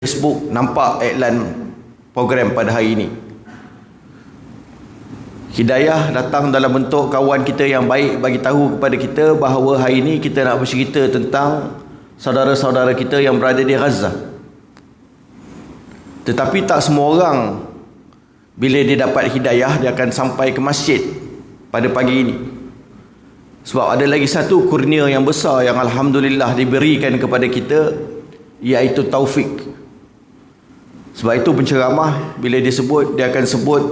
Facebook nampak iklan program pada hari ini. Hidayah datang dalam bentuk kawan kita yang baik bagi tahu kepada kita bahawa hari ini kita nak bercerita tentang saudara-saudara kita yang berada di Gaza. Tetapi tak semua orang bila dia dapat hidayah dia akan sampai ke masjid pada pagi ini. Sebab ada lagi satu kurnia yang besar yang alhamdulillah diberikan kepada kita, iaitu taufik. Sebab itu penceramah bila disebut, dia akan sebut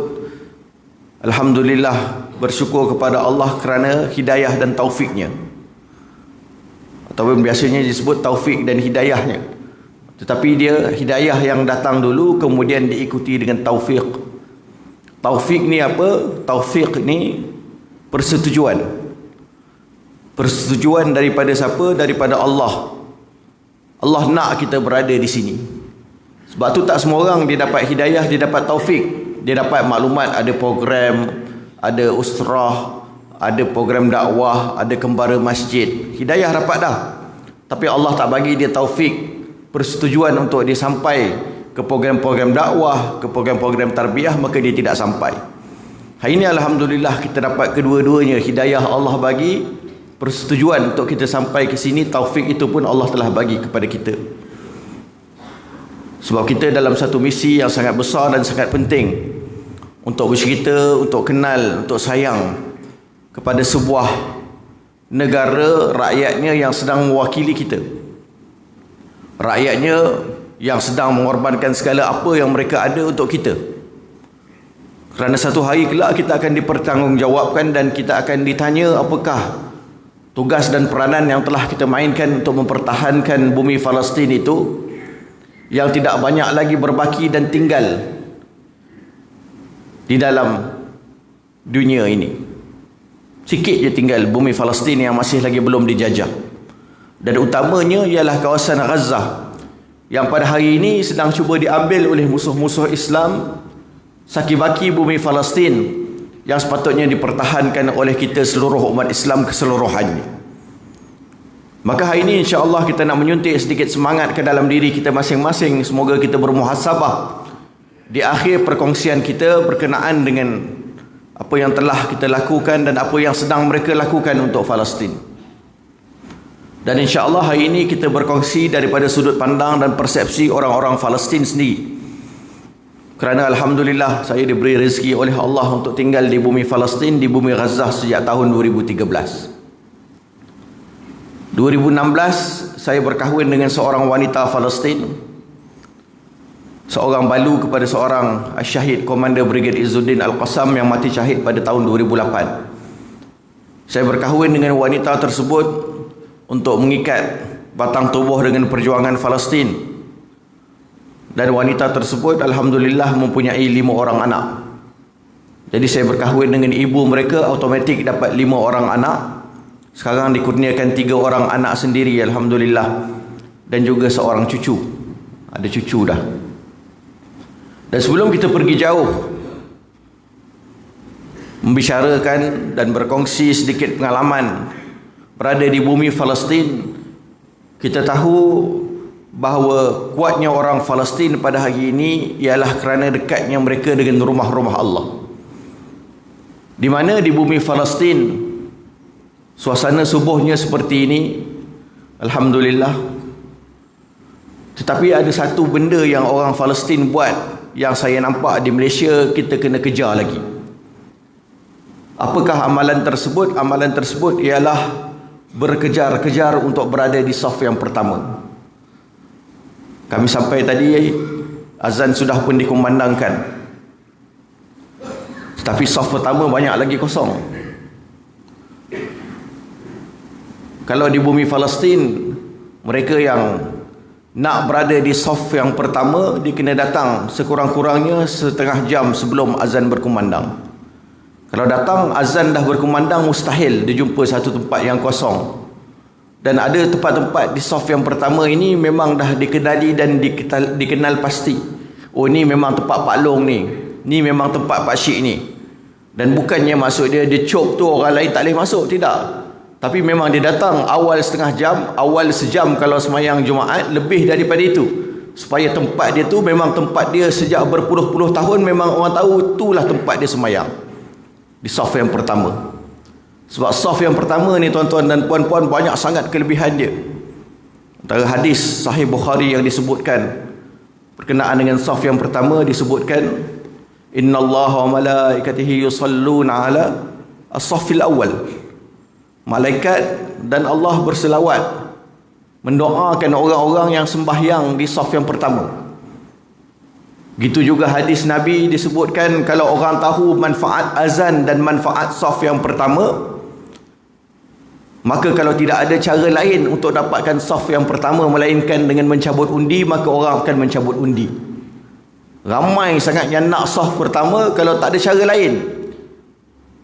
alhamdulillah, bersyukur kepada Allah kerana hidayah dan taufiknya, ataupun biasanya disebut taufik dan hidayahnya. Tetapi dia hidayah yang datang dulu, kemudian diikuti dengan taufik. Taufik ni apa? Taufik ni persetujuan. Persetujuan daripada siapa? Daripada Allah. Allah nak kita berada di sini. Sebab tu tak semua orang dia dapat hidayah, dia dapat taufik. Dia dapat maklumat, ada program, ada usrah, ada program dakwah, ada kembara masjid. Hidayah dapat dah. Tapi Allah tak bagi dia taufik, persetujuan untuk dia sampai ke program-program dakwah, ke program-program tarbiyah, maka dia tidak sampai. Hari ini alhamdulillah kita dapat kedua-duanya. Hidayah Allah bagi, persetujuan untuk kita sampai ke sini, taufik itu pun Allah telah bagi kepada kita. Sebab kita dalam satu misi yang sangat besar dan sangat penting untuk bercerita, untuk kenal, untuk sayang kepada sebuah negara, rakyatnya yang sedang mewakili kita, rakyatnya yang sedang mengorbankan segala apa yang mereka ada untuk kita. Kerana satu hari kelak kita akan dipertanggungjawabkan dan kita akan ditanya apakah tugas dan peranan yang telah kita mainkan untuk mempertahankan bumi Palestin itu, yang tidak banyak lagi berbaki dan tinggal di dalam dunia ini. Sikit je tinggal bumi Palestin yang masih lagi belum dijajah. Dan utamanya ialah kawasan Gaza yang pada hari ini sedang cuba diambil oleh musuh-musuh Islam, saki-baki bumi Palestin yang sepatutnya dipertahankan oleh kita seluruh umat Islam keseluruhannya. Maka hari ini insya-Allah kita nak menyuntik sedikit semangat ke dalam diri kita masing-masing. Semoga kita bermuhasabah di akhir perkongsian kita berkenaan dengan apa yang telah kita lakukan dan apa yang sedang mereka lakukan untuk Palestin. Dan insya-Allah hari ini kita berkongsi daripada sudut pandang dan persepsi orang-orang Palestin sendiri. Kerana alhamdulillah saya diberi rezeki oleh Allah untuk tinggal di bumi Palestin, di bumi Gaza sejak tahun 2013. 2016 saya berkahwin dengan seorang wanita Palestin, seorang balu kepada seorang syahid Komander Brigade Izzuddin Al-Qassam yang mati syahid pada tahun 2008. Saya berkahwin dengan wanita tersebut untuk mengikat batang tubuh dengan perjuangan Palestin. Dan wanita tersebut alhamdulillah mempunyai 5 orang anak. Jadi saya berkahwin dengan ibu mereka, automatik dapat 5 orang anak. Sekarang dikurniakan 3 orang anak sendiri alhamdulillah, dan juga seorang cucu. Ada cucu dah. Dan sebelum kita pergi jauh membicarakan dan berkongsi sedikit pengalaman berada di bumi Palestin, kita tahu bahawa kuatnya orang Palestin pada hari ini ialah kerana dekatnya mereka dengan rumah-rumah Allah. Di mana di bumi Palestin suasana subuhnya seperti ini, alhamdulillah. Tetapi ada satu benda yang orang Palestin buat yang saya nampak di Malaysia kita kena kejar lagi. Apakah amalan tersebut? Amalan tersebut ialah berkejar-kejar untuk berada di saf yang pertama. Kami sampai tadi, azan sudah pun dikumandangkan, tetapi saf pertama banyak lagi kosong. Kalau di bumi Palestin, mereka yang nak berada di saf yang pertama, dia kena datang sekurang-kurangnya setengah jam sebelum azan berkumandang. Kalau datang azan dah berkumandang, mustahil dia jumpa satu tempat yang kosong. Dan ada tempat-tempat di saf yang pertama ini memang dah dikenali dan dikenal pasti. Oh, ni memang tempat Pak Long ni, ni memang tempat Pak Syik ni. Dan bukannya maksud dia cop tu orang lain tak boleh masuk, tidak. Tapi memang dia datang awal setengah jam, awal sejam kalau semayang Jumaat, lebih daripada itu. supaya tempat dia tu memang tempat dia sejak berpuluh-puluh tahun, memang orang tahu itulah tempat dia sembahyang, di saf yang pertama. Sebab saf yang pertama ni tuan-tuan dan puan-puan banyak sangat kelebihan dia. Antara hadis Sahih Bukhari yang disebutkan berkenaan dengan saf yang pertama, disebutkan innallaha wa malaikatihi yusalluna ala as-saffil awwal. Malaikat dan Allah berselawat mendoakan orang-orang yang sembahyang di saf yang pertama. Gitu juga hadis Nabi disebutkan, kalau orang tahu manfaat azan dan manfaat saf yang pertama, maka kalau tidak ada cara lain untuk dapatkan saf yang pertama melainkan dengan mencabut undi, maka orang akan mencabut undi. Ramai sangat yang nak saf pertama, kalau tak ada cara lain,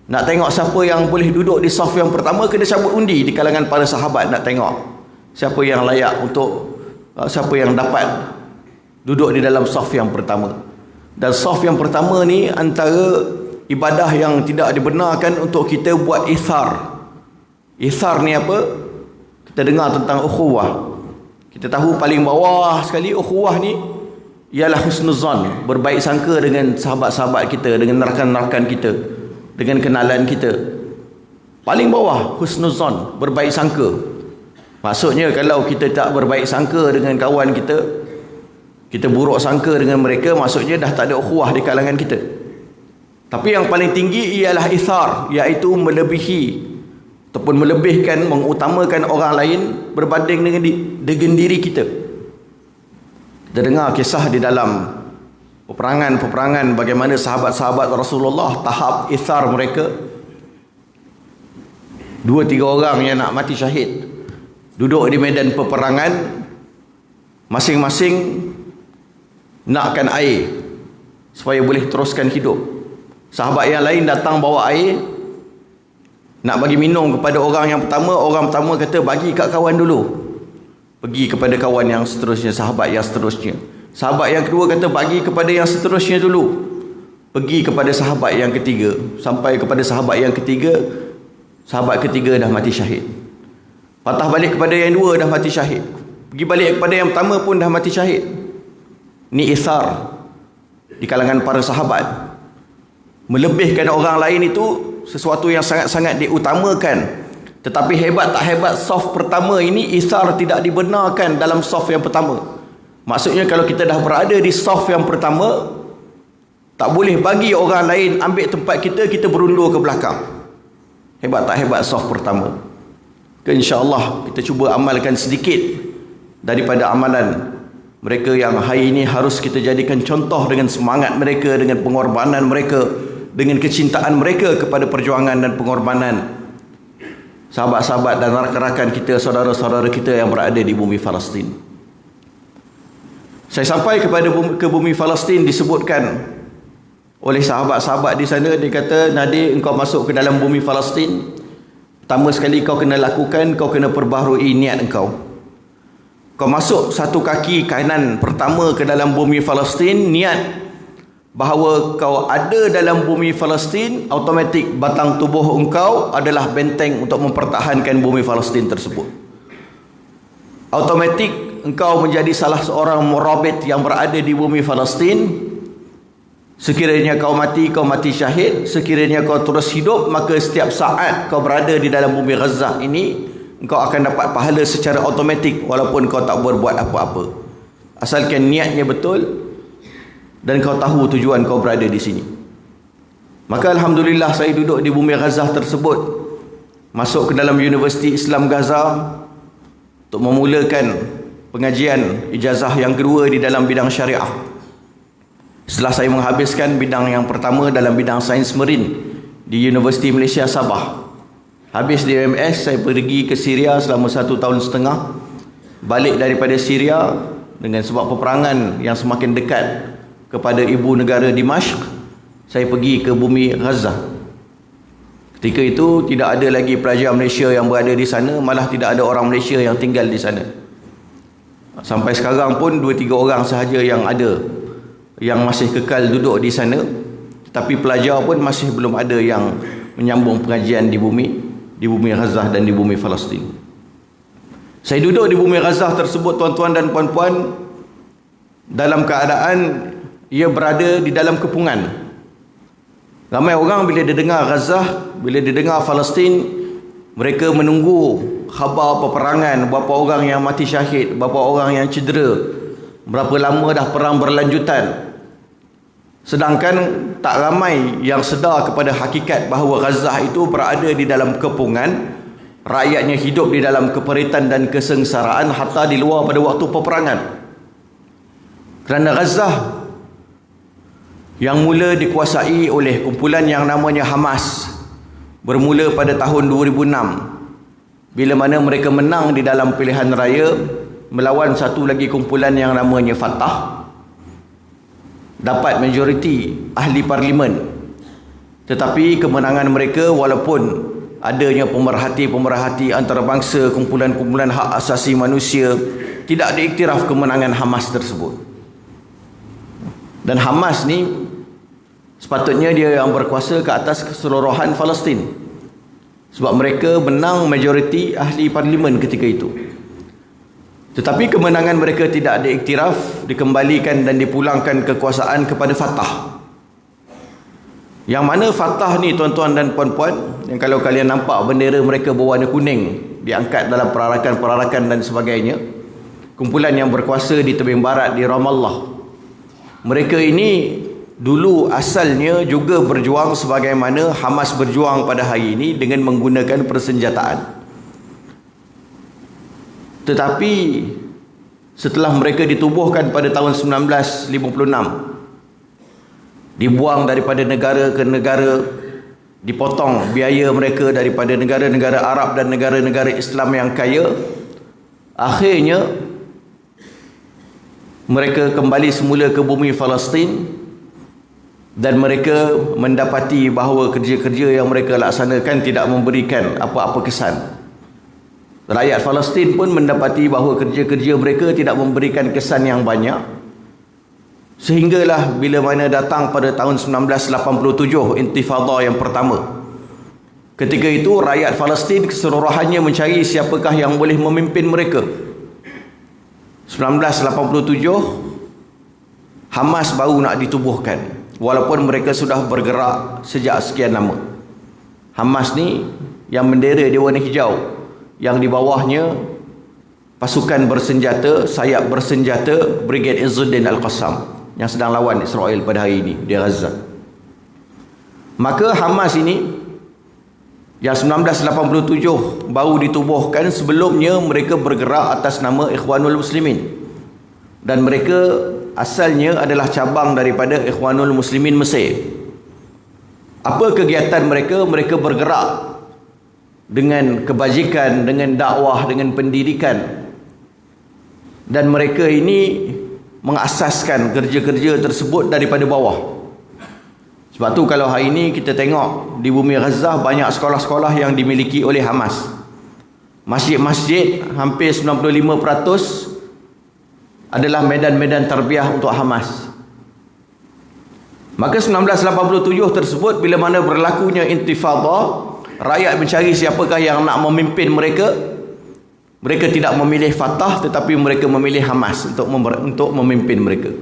nak tengok siapa yang boleh duduk di saf yang pertama, kena cabut undi di kalangan para sahabat, nak tengok siapa yang layak untuk, siapa yang dapat duduk di dalam saf yang pertama. Dan saf yang pertama ni antara ibadah yang tidak dibenarkan untuk kita buat ithar. Ithar ni apa? Kita dengar tentang ukhuwah, kita tahu paling bawah sekali ukhuwah ni ialah husnuzan, berbaik sangka dengan sahabat-sahabat kita, dengan rakan-rakan kita, dengan kenalan kita. Paling bawah husnuzan, berbaik sangka. Maksudnya kalau kita tak berbaik sangka dengan kawan kita, kita buruk sangka dengan mereka, maksudnya dah tak ada ukhuwah di kalangan kita. Tapi yang paling tinggi ialah ithar, iaitu melebihi ataupun melebihkan, mengutamakan orang lain berbanding dengan diri kita. Kita dengar kisah di dalam peperangan-peperangan bagaimana sahabat-sahabat Rasulullah tahap ithar mereka. 2-3 orang yang nak mati syahid duduk di medan peperangan, masing-masing nakkan air supaya boleh teruskan hidup. Sahabat yang lain datang bawa air nak bagi minum kepada orang yang pertama. Orang pertama kata bagi kat kawan dulu, pergi kepada kawan yang seterusnya, sahabat yang seterusnya. Sahabat yang kedua kata bagi kepada yang seterusnya dulu, pergi kepada sahabat yang ketiga, sampai kepada sahabat yang ketiga. Sahabat ketiga dah mati syahid. Patah balik kepada yang dua, dah mati syahid. Pergi balik kepada yang pertama pun dah mati syahid. Ni ithar di kalangan para sahabat. Melebihkan orang lain itu sesuatu yang sangat-sangat diutamakan. Tetapi hebat tak hebat saf pertama ini, ithar tidak dibenarkan dalam saf yang pertama. Maksudnya kalau kita dah berada di saf yang pertama, tak boleh bagi orang lain ambil tempat kita, kita berundur ke belakang. Hebat tak hebat saf pertama. InsyaAllah kita cuba amalkan sedikit daripada amalan mereka yang hari ini harus kita jadikan contoh, dengan semangat mereka, dengan pengorbanan mereka, dengan kecintaan mereka kepada perjuangan dan pengorbanan sahabat-sahabat dan rakan-rakan kita, saudara-saudara kita yang berada di bumi Palestin. Saya sampai ke bumi Palestin, disebutkan oleh sahabat-sahabat di sana, dia kata, Nadir, engkau masuk ke dalam bumi Palestin, pertama sekali kau kena lakukan, kau kena perbaharui niat engkau. Kau masuk satu kaki kanan pertama ke dalam bumi Palestin, niat bahawa kau ada dalam bumi Palestin, automatik batang tubuh engkau adalah benteng untuk mempertahankan bumi Palestin tersebut. Automatik engkau menjadi salah seorang murabit yang berada di bumi Palestin. Sekiranya kau mati syahid. Sekiranya kau terus hidup, maka setiap saat kau berada di dalam bumi Gaza ini, engkau akan dapat pahala secara automatik walaupun kau tak berbuat apa-apa, asalkan niatnya betul dan kau tahu tujuan kau berada di sini. Maka alhamdulillah saya duduk di bumi Gaza tersebut, masuk ke dalam Universiti Islam Gaza untuk memulakan pengajian ijazah yang kedua di dalam bidang syariah. Setelah saya menghabiskan bidang yang pertama dalam bidang sains marin di Universiti Malaysia Sabah, habis di UMS, saya pergi ke Syria selama 1 tahun setengah. Balik daripada Syria dengan sebab peperangan yang semakin dekat kepada ibu negara Dimashq, saya pergi ke bumi Gaza. Ketika itu tidak ada lagi pelajar Malaysia yang berada di sana, malah tidak ada orang Malaysia yang tinggal di sana. Sampai sekarang pun 2-3 orang sahaja yang ada, yang masih kekal duduk di sana. Tapi pelajar pun masih belum ada yang menyambung pengajian di bumi Gaza dan di bumi Palestin. Saya duduk di bumi Gaza tersebut, tuan-tuan dan puan-puan, dalam keadaan ia berada di dalam kepungan. Ramai orang bila dia dengar Gaza, bila dia dengar Palestin, mereka menunggu khabar peperangan, berapa orang yang mati syahid, berapa orang yang cedera, berapa lama dah perang berlanjutan. Sedangkan tak ramai yang sedar kepada hakikat bahawa Gaza itu berada di dalam kepungan, rakyatnya hidup di dalam keperitan dan kesengsaraan hatta di luar pada waktu peperangan. Kerana Gaza yang mula dikuasai oleh kumpulan yang namanya Hamas bermula pada tahun 2006, bila mana mereka menang di dalam pilihan raya melawan satu lagi kumpulan yang namanya Fatah, dapat majoriti ahli parlimen. Tetapi kemenangan mereka, walaupun adanya pemerhati-pemerhati antarabangsa, kumpulan-kumpulan hak asasi manusia, tidak diiktiraf kemenangan Hamas tersebut. Dan Hamas ni sepatutnya dia yang berkuasa ke atas keseluruhan Palestin, sebab mereka menang majoriti ahli parlimen ketika itu. Tetapi kemenangan mereka tidak diiktiraf, dikembalikan dan dipulangkan kekuasaan kepada Fatah. Yang mana Fatah ni, tuan-tuan dan puan-puan, yang kalau kalian nampak bendera mereka berwarna kuning diangkat dalam perarakan-perarakan dan sebagainya, kumpulan yang berkuasa di tebing barat di Ramallah. Mereka ini dulu asalnya juga berjuang sebagaimana Hamas berjuang pada hari ini dengan menggunakan persenjataan. Tetapi setelah mereka ditubuhkan pada tahun 1956, dibuang daripada negara ke negara, dipotong biaya mereka daripada negara-negara Arab dan negara-negara Islam yang kaya, akhirnya mereka kembali semula ke bumi Palestin dan mereka mendapati bahawa kerja-kerja yang mereka laksanakan tidak memberikan apa-apa kesan. Rakyat Palestin pun mendapati bahawa kerja-kerja mereka tidak memberikan kesan yang banyak. Sehinggalah bila mana datang pada tahun 1987 Intifada yang pertama. Ketika itu rakyat Palestin keseluruhannya mencari siapakah yang boleh memimpin mereka. 1987 Hamas baru nak ditubuhkan, walaupun mereka sudah bergerak sejak sekian lama. Hamas ni yang bendera dia warna hijau, yang di bawahnya pasukan bersenjata, sayap bersenjata Brigade Izzuddin Al-Qassam yang sedang lawan Israel pada hari ini di Gaza. Maka Hamas ini yang 1987 baru ditubuhkan, sebelumnya mereka bergerak atas nama Ikhwanul Muslimin, dan mereka asalnya adalah cabang daripada Ikhwanul Muslimin Mesir. Apa kegiatan mereka? Mereka bergerak dengan kebajikan, dengan dakwah, dengan pendidikan, dan mereka ini mengasaskan kerja-kerja tersebut daripada bawah. Sebab tu kalau hari ini kita tengok di bumi Gaza banyak sekolah-sekolah yang dimiliki oleh Hamas. Masjid-masjid hampir 95% adalah medan-medan tarbiyah untuk Hamas. Maka 1987 tersebut, bila mana berlakunya Intifada, rakyat mencari siapakah yang nak memimpin mereka. Mereka tidak memilih Fatah, tetapi mereka memilih Hamas untuk memimpin mereka.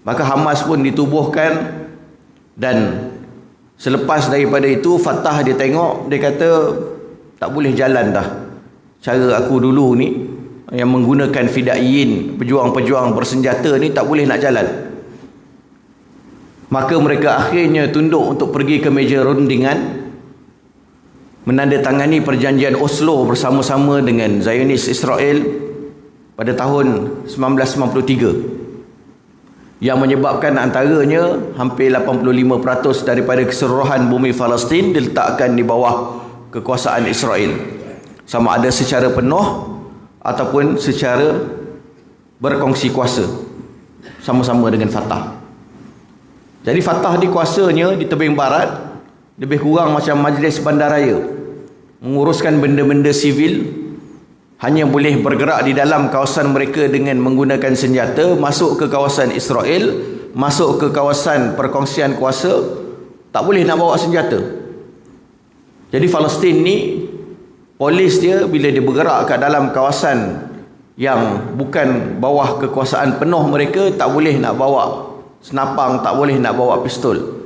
Maka Hamas pun ditubuhkan, dan selepas daripada itu Fatah dia tengok, dia kata tak boleh jalan dah cara aku dulu ni yang menggunakan fidaiyin, pejuang-pejuang bersenjata ni, tak boleh nak jalan. Maka mereka akhirnya tunduk untuk pergi ke meja rundingan, menandatangani perjanjian Oslo bersama-sama dengan Zionis Israel pada tahun 1993, yang menyebabkan antaranya hampir 85% daripada keseluruhan bumi Palestin diletakkan di bawah kekuasaan Israel, sama ada secara penuh ataupun secara berkongsi kuasa sama-sama dengan Fatah. Jadi Fatah di kuasanya di tebing barat lebih kurang macam majlis bandaraya, menguruskan benda-benda sivil, hanya boleh bergerak di dalam kawasan mereka dengan menggunakan senjata, masuk ke kawasan Israel, masuk ke kawasan perkongsian kuasa, tak boleh nak bawa senjata. Jadi Palestin ni, polis dia bila dia bergerak kat dalam kawasan yang bukan bawah kekuasaan penuh mereka tak boleh nak bawa senapang, tak boleh nak bawa pistol.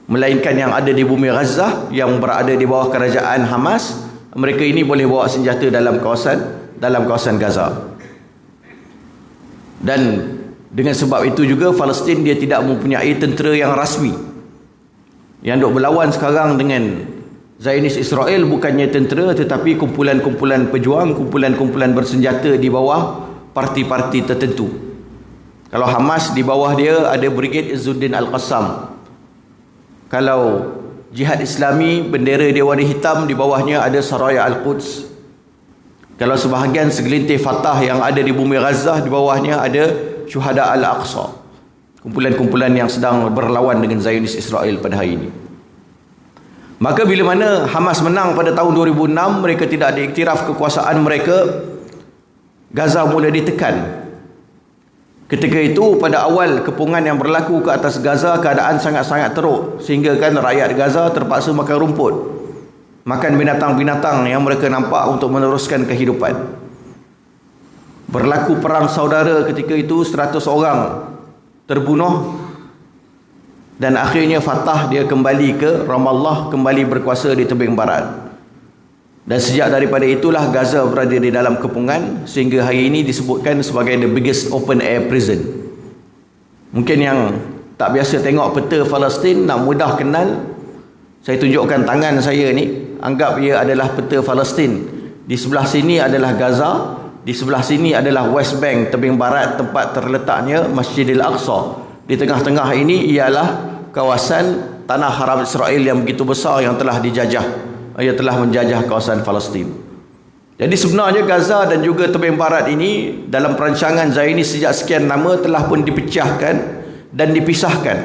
Melainkan yang ada di bumi Gaza, yang berada di bawah kerajaan Hamas, mereka ini boleh bawa senjata dalam kawasan Gaza. Dan dengan sebab itu juga Palestin dia tidak mempunyai tentera yang rasmi. Yang duk berlawan sekarang dengan Zionis Israel bukannya tentera, tetapi kumpulan-kumpulan pejuang, kumpulan-kumpulan bersenjata di bawah parti-parti tertentu. Kalau Hamas, di bawah dia ada Brigade Izzuddin Al-Qassam. Kalau Jihad Islami, bendera dia warna hitam, di bawahnya ada Saraya Al-Quds. Kalau sebahagian segelintir Fatah yang ada di bumi Gaza, di bawahnya ada Syuhada Al-Aqsa. Kumpulan-kumpulan yang sedang berlawan dengan Zionis Israel pada hari ini. Maka bila mana Hamas menang pada tahun 2006, mereka tidak diiktiraf kekuasaan mereka, Gaza mula ditekan. Ketika itu pada awal kepungan yang berlaku ke atas Gaza, keadaan sangat-sangat teruk, sehingga kan rakyat Gaza terpaksa makan rumput, makan binatang-binatang yang mereka nampak untuk meneruskan kehidupan. Berlaku perang saudara ketika itu, 100 orang terbunuh. Dan akhirnya Fatah dia kembali ke Ramallah, kembali berkuasa di tebing barat. Dan sejak daripada itulah Gaza berada di dalam kepungan, sehingga hari ini disebutkan sebagai the biggest open air prison. Mungkin yang tak biasa tengok peta Palestin nak mudah kenal, saya tunjukkan tangan saya ni, anggap ia adalah peta Palestin. Di sebelah sini adalah Gaza, di sebelah sini adalah West Bank, tebing barat tempat terletaknya Masjidil Aqsa. Di tengah-tengah ini ialah kawasan tanah haram Israel yang begitu besar yang telah dijajah. Ia telah menjajah kawasan Palestin. Jadi sebenarnya Gaza dan juga tebing barat ini dalam perancangan Zionis sejak sekian lama telah pun dipecahkan dan dipisahkan.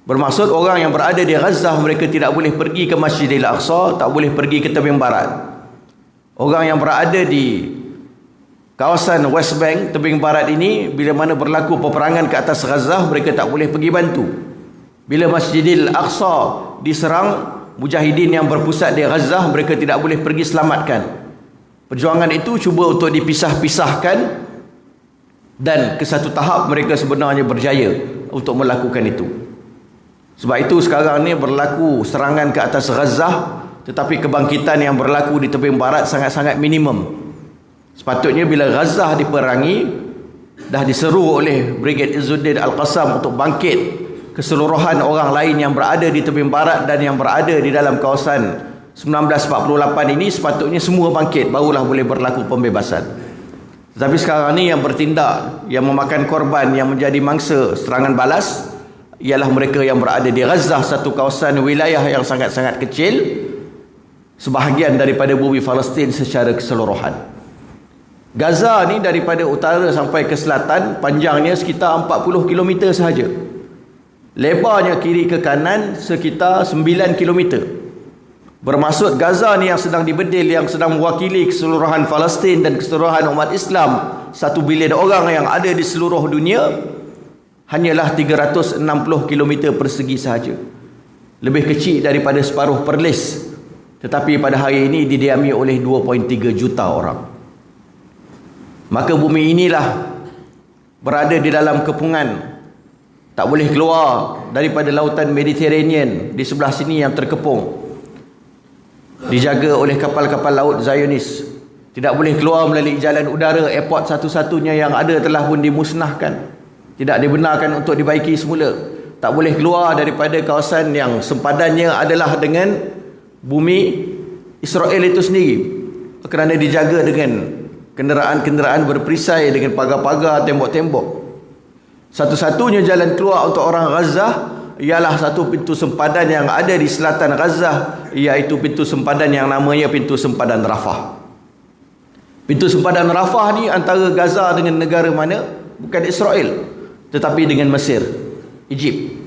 Bermaksud orang yang berada di Gaza mereka tidak boleh pergi ke Masjidil Aqsa, tak boleh pergi ke tebing barat. Orang yang berada di kawasan West Bank, tebing barat ini, bila mana berlaku peperangan ke atas Gaza, mereka tak boleh pergi bantu. Bila Masjidil Aqsa diserang, mujahidin yang berpusat di Gaza, mereka tidak boleh pergi selamatkan. Perjuangan itu cuba untuk dipisah-pisahkan, dan ke satu tahap mereka sebenarnya berjaya untuk melakukan itu. Sebab itu sekarang ni berlaku serangan ke atas Gaza, tetapi kebangkitan yang berlaku di tebing barat sangat-sangat minimum. Sepatutnya bila Gaza diperangi, dah diseru oleh Brigade Izzuddin Al-Qassam untuk bangkit, keseluruhan orang lain yang berada di tebing barat dan yang berada di dalam kawasan 1948 ini sepatutnya semua bangkit, barulah boleh berlaku pembebasan. Tetapi sekarang ni yang bertindak, yang memakan korban, yang menjadi mangsa serangan balas ialah mereka yang berada di Gaza, satu kawasan wilayah yang sangat-sangat kecil, sebahagian daripada bumi Palestin secara keseluruhan. Gaza ni daripada utara sampai ke selatan panjangnya sekitar 40 km sahaja. Lebarnya kiri ke kanan sekitar 9 km. Bermaksud Gaza ni yang sedang dibedil, yang sedang mewakili keseluruhan Palestin dan keseluruhan umat Islam 1 bilion orang yang ada di seluruh dunia, hanyalah 360 km persegi sahaja. Lebih kecil daripada separuh Perlis. Tetapi pada hari ini didiami oleh 2.3 juta orang. Maka bumi inilah berada di dalam kepungan, tak boleh keluar daripada lautan Mediterranean di sebelah sini yang terkepung, dijaga oleh kapal-kapal laut Zionis. Tidak boleh keluar melalui jalan udara, airport satu-satunya yang ada telah pun dimusnahkan, tidak dibenarkan untuk dibaiki semula. Tak boleh keluar daripada kawasan yang sempadannya adalah dengan bumi Israel itu sendiri, kerana dijaga dengan kenderaan-kenderaan berperisai dengan pagar-pagar, tembok-tembok. Satu-satunya jalan keluar untuk orang Gaza ialah satu pintu sempadan yang ada di selatan Gaza, iaitu pintu sempadan yang namanya pintu sempadan Rafah. Pintu sempadan Rafah ni antara Gaza dengan negara mana? Bukan Israel, tetapi dengan Mesir, Egypt.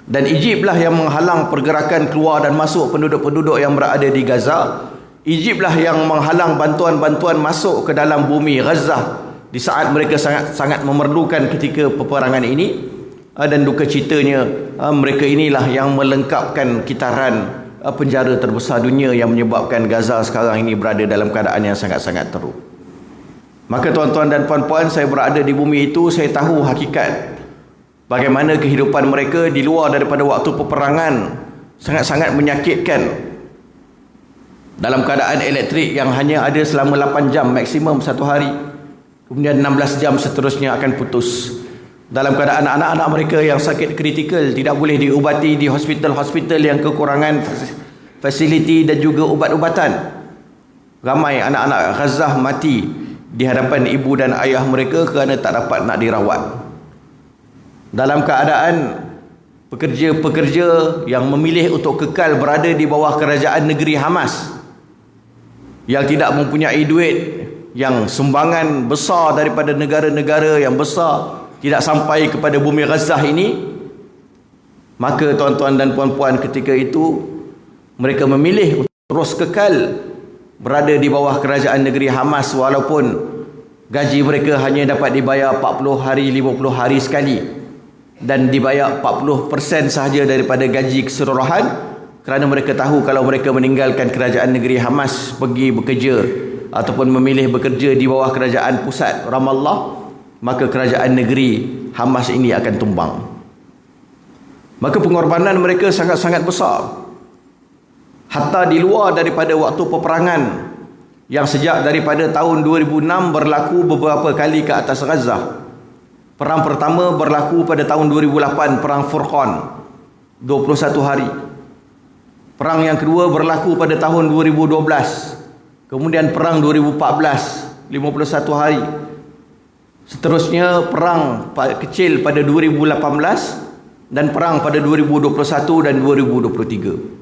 Dan Egypt lah yang menghalang pergerakan keluar dan masuk penduduk-penduduk yang berada di Gaza. Egypt lah yang menghalang bantuan-bantuan masuk ke dalam bumi Gaza di saat mereka sangat memerlukan ketika peperangan ini. Dan duka citanya, mereka inilah yang melengkapkan kitaran penjara terbesar dunia yang menyebabkan Gaza sekarang ini berada dalam keadaan yang sangat-sangat teruk. Maka tuan-tuan dan puan-puan, saya berada di bumi itu, saya tahu hakikat bagaimana kehidupan mereka di luar daripada waktu peperangan sangat-sangat menyakitkan. Dalam keadaan elektrik yang hanya ada selama 8 jam maksimum satu hari, kemudian 16 jam seterusnya akan putus. Dalam keadaan anak-anak mereka yang sakit kritikal, tidak boleh diubati di hospital-hospital yang kekurangan fasiliti dan juga ubat-ubatan. Ramai anak-anak Gaza mati di hadapan ibu dan ayah mereka kerana tak dapat nak dirawat. Dalam keadaan pekerja-pekerja yang memilih untuk kekal berada di bawah kerajaan negeri Hamas, yang tidak mempunyai duit, yang sumbangan besar daripada negara-negara yang besar tidak sampai kepada bumi Gaza ini, maka tuan-tuan dan puan-puan, ketika itu mereka memilih untuk terus kekal berada di bawah kerajaan negeri Hamas, walaupun gaji mereka hanya dapat dibayar 40 hari 50 hari sekali dan dibayar 40% sahaja daripada gaji keseluruhan, kerana mereka tahu kalau mereka meninggalkan kerajaan negeri Hamas pergi bekerja ataupun memilih bekerja di bawah kerajaan pusat Ramallah, maka kerajaan negeri Hamas ini akan tumbang. Maka pengorbanan mereka sangat-sangat besar. Hatta di luar daripada waktu peperangan yang sejak daripada tahun 2006 berlaku beberapa kali ke atas Gaza. Perang pertama berlaku pada tahun 2008, Perang Furqan, 21 hari. Perang yang kedua berlaku pada tahun 2012. Kemudian perang 2014, 51 hari. Seterusnya perang kecil pada 2018 dan perang pada 2021 dan 2023.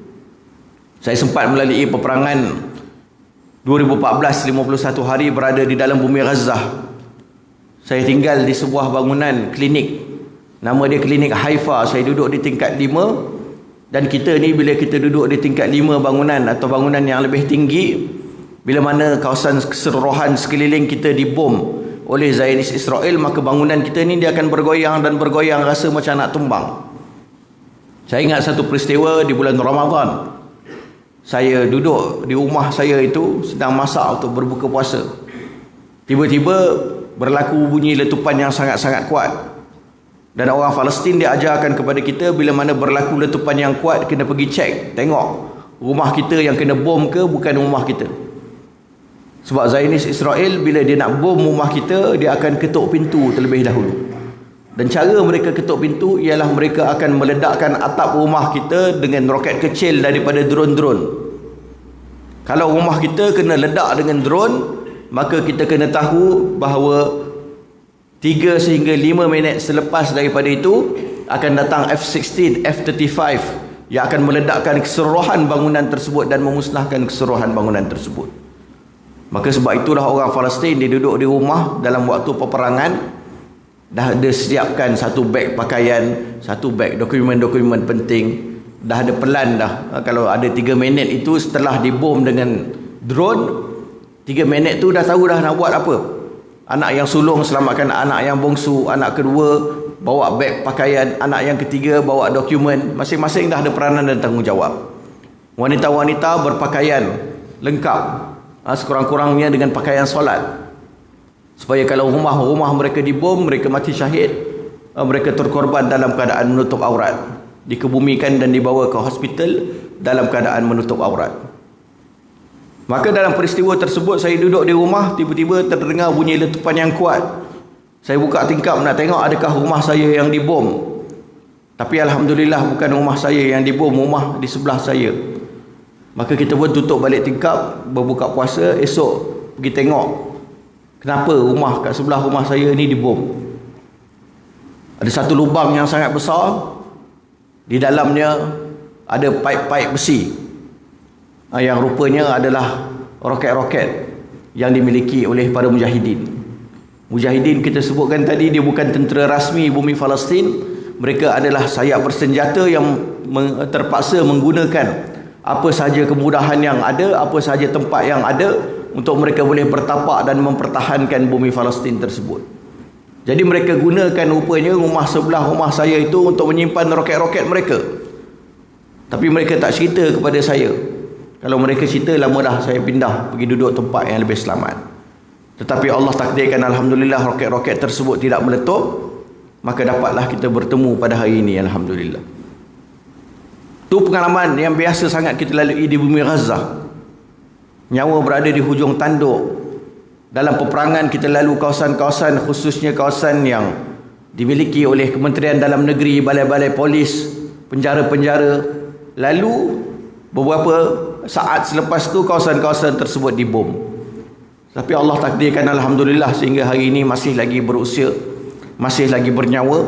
Saya sempat melalui peperangan 2014, 51 hari berada di dalam bumi Gaza. Saya tinggal di sebuah bangunan klinik, nama dia Klinik Haifa. Saya duduk di tingkat 5, dan kita ni bila kita duduk di tingkat 5 bangunan atau bangunan yang lebih tinggi, bila mana kawasan keseluruhan sekeliling kita dibom oleh Zionis Israel, maka bangunan kita ni dia akan bergoyang dan bergoyang, rasa macam nak tumbang. Saya ingat satu peristiwa di bulan Ramadan. Saya duduk di rumah saya itu sedang masak untuk berbuka puasa. Tiba-tiba berlaku bunyi letupan yang sangat-sangat kuat. Dan orang Palestin dia ajarkan kepada kita, bila mana berlaku letupan yang kuat, kena pergi cek, tengok rumah kita yang kena bom ke bukan rumah kita. Sebab Zionis Israel bila dia nak bom rumah kita, dia akan ketuk pintu terlebih dahulu. Dan cara mereka ketuk pintu ialah mereka akan meledakkan atap rumah kita dengan roket kecil daripada drone-drone. Kalau rumah kita kena ledak dengan drone, maka kita kena tahu bahawa 3 sehingga 5 minit selepas daripada itu akan datang F-16, F-35 yang akan meledakkan keseluruhan bangunan tersebut dan memusnahkan keseluruhan bangunan tersebut. Maka sebab itulah orang Palestin dia duduk di rumah dalam waktu peperangan, dah ada siapkan satu beg pakaian, satu beg dokumen-dokumen penting, dah ada pelan dah. Kalau ada 3 minit itu setelah dibom dengan drone, 3 minit tu dah tahu dah nak buat apa. Anak yang sulung selamatkan anak yang bongsu, anak kedua bawa beg pakaian, anak yang ketiga bawa dokumen. Masing-masing dah ada peranan dan tanggungjawab. Wanita-wanita berpakaian lengkap, sekurang-kurangnya dengan pakaian solat, supaya kalau rumah-rumah mereka dibom, mereka mati syahid, mereka terkorban dalam keadaan menutup aurat, dikebumikan dan dibawa ke hospital dalam keadaan menutup aurat. Maka dalam peristiwa tersebut, saya duduk di rumah, tiba-tiba terdengar bunyi letupan yang kuat. Saya buka tingkap nak tengok adakah rumah saya yang dibom. Tapi alhamdulillah bukan rumah saya yang dibom, rumah di sebelah saya. Maka kita pun tutup balik tingkap, berbuka puasa. Esok pergi tengok kenapa rumah kat sebelah rumah saya ni dibom. Ada satu lubang yang sangat besar, di dalamnya ada paip-paip besi yang rupanya adalah roket-roket yang dimiliki oleh para mujahidin. Mujahidin kita sebutkan tadi, dia bukan tentera rasmi bumi Palestin. Mereka adalah sayap bersenjata yang terpaksa menggunakan apa sahaja kemudahan yang ada, apa sahaja tempat yang ada untuk mereka boleh bertapak dan mempertahankan bumi Palestin tersebut. Jadi mereka gunakan rupanya rumah sebelah rumah saya itu untuk menyimpan roket-roket mereka. Tapi mereka tak cerita kepada saya. Kalau mereka cerita, lama dah saya pindah pergi duduk tempat yang lebih selamat. Tetapi Allah takdirkan alhamdulillah roket-roket tersebut tidak meletup, maka dapatlah kita bertemu pada hari ini, alhamdulillah. Itu pengalaman yang biasa sangat kita lalui di bumi Gaza. Nyawa berada di hujung tanduk. Dalam peperangan kita lalu kawasan-kawasan, khususnya kawasan yang dimiliki oleh Kementerian Dalam Negeri, balai-balai polis, penjara-penjara. Lalu beberapa saat selepas tu kawasan-kawasan tersebut dibom. Tapi Allah takdirkan alhamdulillah sehingga hari ini masih lagi berusia, masih lagi bernyawa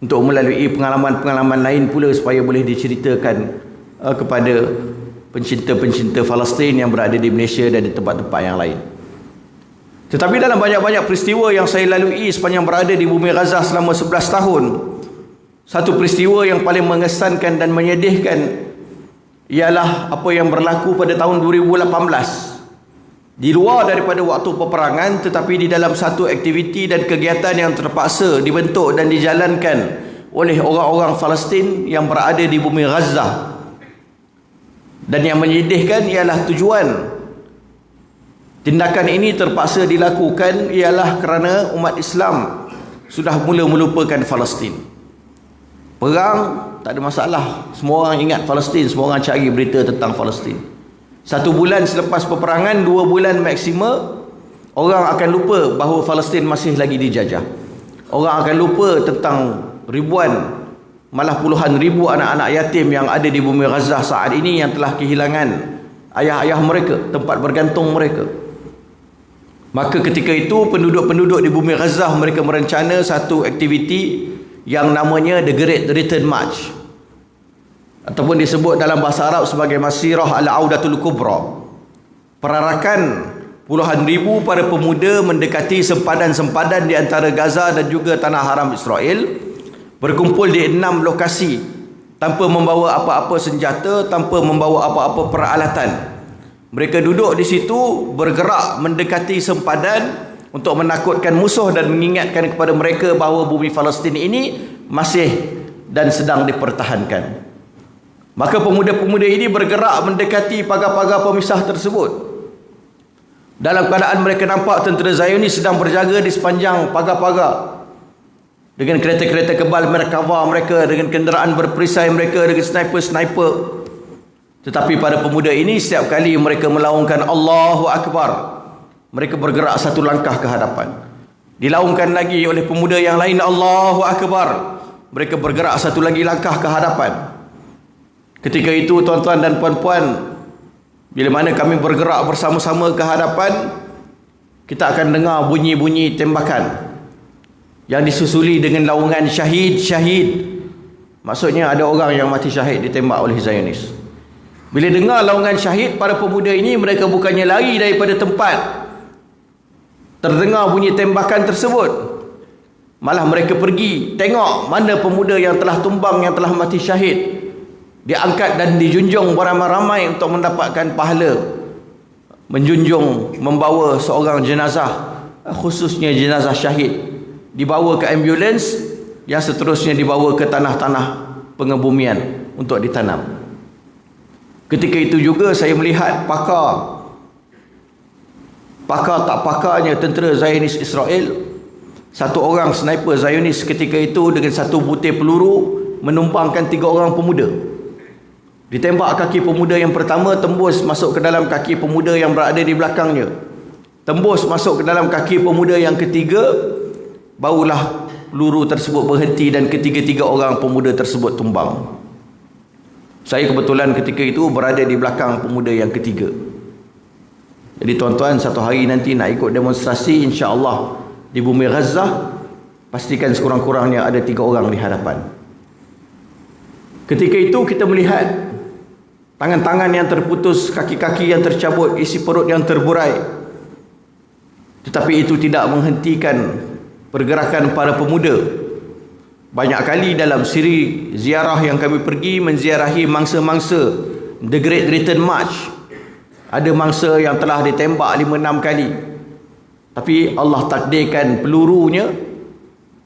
untuk melalui pengalaman-pengalaman lain pula supaya boleh diceritakan kepada pencinta-pencinta Palestin yang berada di Malaysia dan di tempat-tempat yang lain. Tetapi dalam banyak-banyak peristiwa yang saya lalui sepanjang berada di bumi Gaza selama 11 tahun, satu peristiwa yang paling mengesankan dan menyedihkan ialah apa yang berlaku pada tahun 2018. Di luar daripada waktu peperangan, tetapi di dalam satu aktiviti dan kegiatan yang terpaksa dibentuk dan dijalankan oleh orang-orang Palestin yang berada di bumi Gaza. Dan yang menyedihkan ialah tujuan tindakan ini terpaksa dilakukan ialah kerana umat Islam sudah mula melupakan Palestin. Perang tak ada masalah, semua orang ingat Palestin, semua orang cari berita tentang Palestin. 1 bulan selepas peperangan, 2 bulan maksima, orang akan lupa bahawa Palestin masih lagi dijajah. Orang akan lupa tentang ribuan, malah puluhan ribu anak-anak yatim yang ada di bumi Gaza saat ini yang telah kehilangan ayah-ayah mereka, tempat bergantung mereka. Maka ketika itu penduduk-penduduk di bumi Gaza mereka merencana satu aktiviti yang namanya The Great Return March, ataupun disebut dalam bahasa Arab sebagai Masirah Al-Audatul Kubra. Perarakan puluhan ribu para pemuda mendekati sempadan-sempadan di antara Gaza dan juga Tanah Haram Israel, berkumpul di 6 lokasi tanpa membawa apa-apa senjata, tanpa membawa apa-apa peralatan. Mereka duduk di situ, bergerak mendekati sempadan untuk menakutkan musuh dan mengingatkan kepada mereka bahawa bumi Palestin ini masih dan sedang dipertahankan. Maka pemuda-pemuda ini bergerak mendekati pagar-pagar pemisah tersebut. Dalam keadaan mereka nampak tentera Zionis sedang berjaga di sepanjang pagar-pagar dengan kereta-kereta kebal Merkava mereka, dengan kenderaan berperisai mereka, dengan sniper-sniper. Tetapi pada pemuda ini, setiap kali mereka melaungkan Allahu Akbar, mereka bergerak satu langkah ke hadapan. Dilaungkan lagi oleh pemuda yang lain Allahu Akbar, mereka bergerak satu lagi langkah ke hadapan. Ketika itu tuan-tuan dan puan-puan, bila mana kami bergerak bersama-sama ke hadapan, kita akan dengar bunyi-bunyi tembakan yang disusuli dengan laungan syahid-syahid. Maksudnya ada orang yang mati syahid ditembak oleh Zionis. Bila dengar laungan syahid, para pemuda ini mereka bukannya lari daripada tempat terdengar bunyi tembakan tersebut, malah mereka pergi tengok mana pemuda yang telah tumbang, yang telah mati syahid, diangkat dan dijunjung beramai-ramai untuk mendapatkan pahala menjunjung, membawa seorang jenazah, khususnya jenazah syahid, dibawa ke ambulans yang seterusnya dibawa ke tanah-tanah pengebumian untuk ditanam. Ketika itu juga saya melihat pakar tak pakarnya tentera Zionis Israel, satu orang sniper Zionis ketika itu dengan satu butir peluru menumpangkan 3 orang pemuda. Ditembak kaki pemuda yang pertama, tembus masuk ke dalam kaki pemuda yang berada di belakangnya. Tembus masuk ke dalam kaki pemuda yang ketiga, barulah peluru tersebut berhenti dan ketiga-tiga orang pemuda tersebut tumbang. Saya kebetulan ketika itu berada di belakang pemuda yang ketiga. Jadi tuan-tuan, satu hari nanti nak ikut demonstrasi insya-Allah di bumi Gaza, pastikan sekurang-kurangnya ada 3 orang di hadapan. Ketika itu kita melihat tangan-tangan yang terputus, kaki-kaki yang tercabut, isi perut yang terburai. Tetapi itu tidak menghentikan pergerakan para pemuda. Banyak kali dalam siri ziarah yang kami pergi menziarahi mangsa-mangsa The Great Return March, ada mangsa yang telah ditembak 5-6 kali, tapi Allah takdirkan pelurunya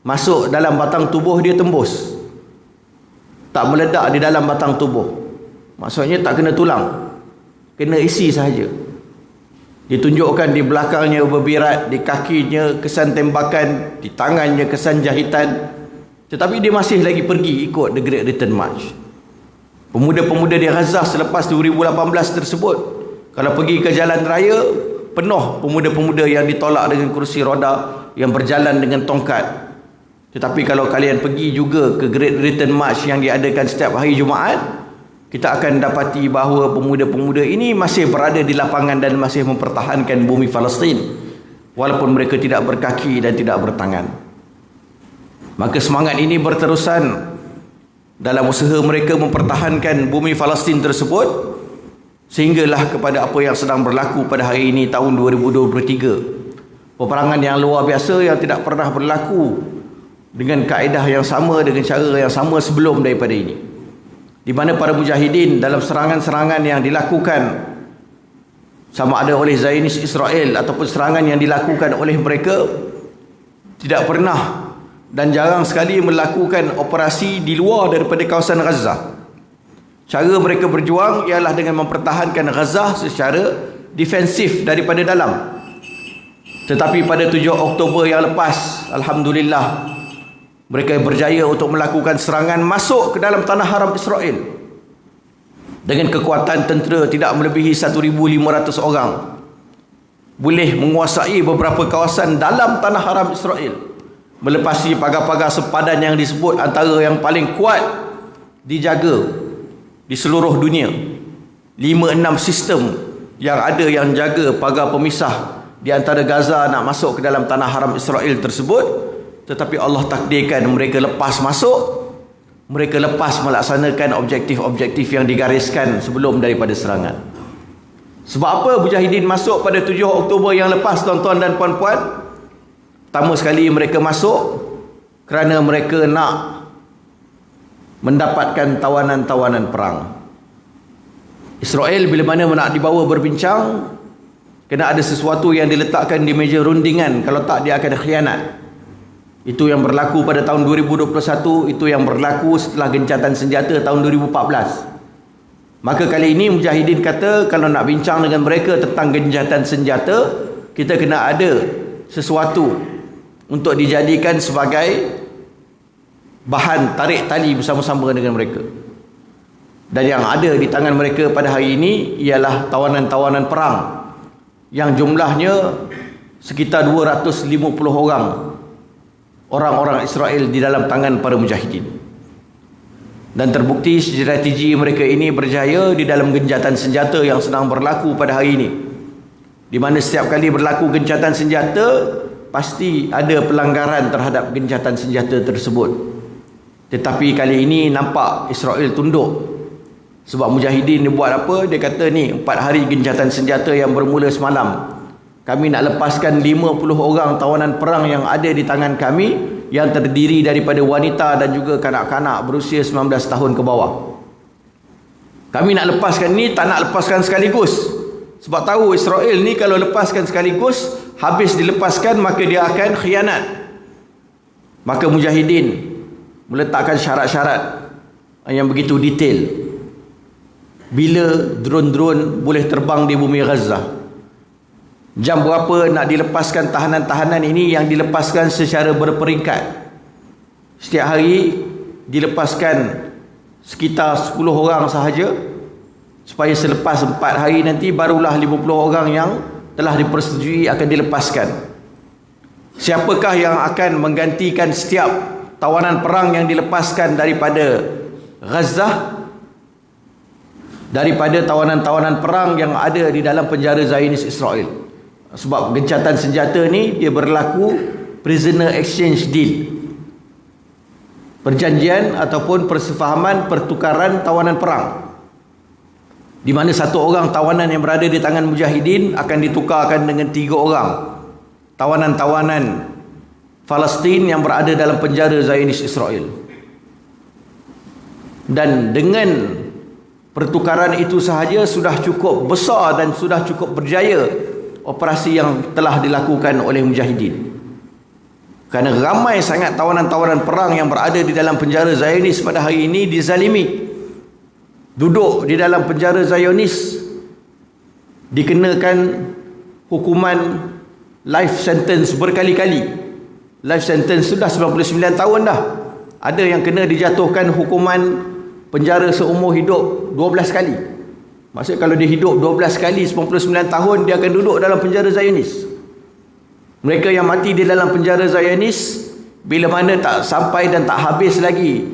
masuk dalam batang tubuh dia, tembus, tak meledak di dalam batang tubuh. Maksudnya tak kena tulang, kena isi sahaja. Ditunjukkan di belakangnya berbirat, di kakinya kesan tembakan, di tangannya kesan jahitan. Tetapi dia masih lagi pergi ikut The Great Return March. Pemuda-pemuda di Gaza selepas 2018 tersebut, kalau pergi ke jalan raya, penuh pemuda-pemuda yang ditolak dengan kursi roda, yang berjalan dengan tongkat. Tetapi kalau kalian pergi juga ke Great Return March yang diadakan setiap hari Jumaat, kita akan dapati bahawa pemuda-pemuda ini masih berada di lapangan dan masih mempertahankan bumi Palestin, walaupun mereka tidak berkaki dan tidak bertangan. Maka semangat ini berterusan dalam usaha mereka mempertahankan bumi Palestin tersebut, sehinggalah kepada apa yang sedang berlaku pada hari ini tahun 2023. Peperangan yang luar biasa yang tidak pernah berlaku dengan kaedah yang sama, dengan cara yang sama sebelum daripada ini, di mana para mujahidin dalam serangan-serangan yang dilakukan sama ada oleh Zionis Israel ataupun serangan yang dilakukan oleh mereka, tidak pernah dan jarang sekali melakukan operasi di luar daripada kawasan Gaza. Cara mereka berjuang ialah dengan mempertahankan Gaza secara defensif daripada dalam. Tetapi pada 7 Oktober yang lepas, alhamdulillah, mereka berjaya untuk melakukan serangan masuk ke dalam tanah haram Israel dengan kekuatan tentera tidak melebihi 1,500 orang. Boleh menguasai beberapa kawasan dalam tanah haram Israel, melepasi pagar-pagar sepadan yang disebut antara yang paling kuat dijaga di seluruh dunia. 5-6 sistem yang ada yang jaga pagar pemisah di antara Gaza nak masuk ke dalam tanah haram Israel tersebut. Tetapi Allah takdirkan mereka lepas masuk, mereka lepas melaksanakan objektif-objektif yang digariskan sebelum daripada serangan. Sebab apa mujahidin masuk pada 7 Oktober yang lepas, tuan-tuan dan puan-puan? Pertama sekali mereka masuk kerana mereka nak mendapatkan tawanan-tawanan perang. Israel bila mana nak dibawa berbincang, kena ada sesuatu yang diletakkan di meja rundingan, kalau tak dia akan khianat. Itu yang berlaku pada tahun 2021, itu yang berlaku setelah gencatan senjata tahun 2014. Maka kali ini mujahidin kata, kalau nak bincang dengan mereka tentang gencatan senjata, kita kena ada sesuatu untuk dijadikan sebagai bahan tarik tali bersama-sama dengan mereka. Dan yang ada di tangan mereka pada hari ini ialah tawanan-tawanan perang yang jumlahnya sekitar 250 orang-orang Israel di dalam tangan para mujahidin. Dan terbukti strategi mereka ini berjaya di dalam gencatan senjata yang sedang berlaku pada hari ini, di mana setiap kali berlaku gencatan senjata pasti ada pelanggaran terhadap gencatan senjata tersebut. Tetapi kali ini nampak Israel tunduk. Sebab mujahidin dia buat apa? Dia kata ni 4 hari gencatan senjata yang bermula semalam, kami nak lepaskan 50 orang tawanan perang yang ada di tangan kami, yang terdiri daripada wanita dan juga kanak-kanak berusia 19 tahun ke bawah. Kami nak lepaskan ni, tak nak lepaskan sekaligus. Sebab tahu Israel ni kalau lepaskan sekaligus, habis dilepaskan maka dia akan khianat. Maka mujahidin meletakkan syarat-syarat yang begitu detail. Bila drone-drone boleh terbang di bumi Gaza, jam berapa nak dilepaskan tahanan-tahanan ini, yang dilepaskan secara berperingkat. Setiap hari dilepaskan sekitar 10 orang sahaja, supaya selepas 4 hari nanti barulah 50 orang yang telah dipersetujui akan dilepaskan. Siapakah yang akan menggantikan setiap tawanan perang yang dilepaskan daripada Gaza, daripada tawanan-tawanan perang yang ada di dalam penjara Zionis Israel? Sebab gencatan senjata ni dia berlaku prisoner exchange deal, perjanjian ataupun persefahaman pertukaran tawanan perang, di mana satu orang tawanan yang berada di tangan mujahidin akan ditukarkan dengan 3 orang tawanan-tawanan Palestin yang berada dalam penjara Zionis Israel. Dan dengan pertukaran itu sahaja sudah cukup besar dan sudah cukup berjaya operasi yang telah dilakukan oleh mujahidin. Kerana ramai sangat tawanan-tawanan perang yang berada di dalam penjara Zionis pada hari ini dizalimi. Duduk di dalam penjara Zionis dikenakan hukuman life sentence berkali-kali. Life sentence sudah 99 tahun dah. Ada yang kena dijatuhkan hukuman penjara seumur hidup 12 kali. Maksud kalau dia hidup 12 kali 99 tahun, dia akan duduk dalam penjara Zionis. Mereka yang mati di dalam penjara Zionis, bila mana tak sampai dan tak habis lagi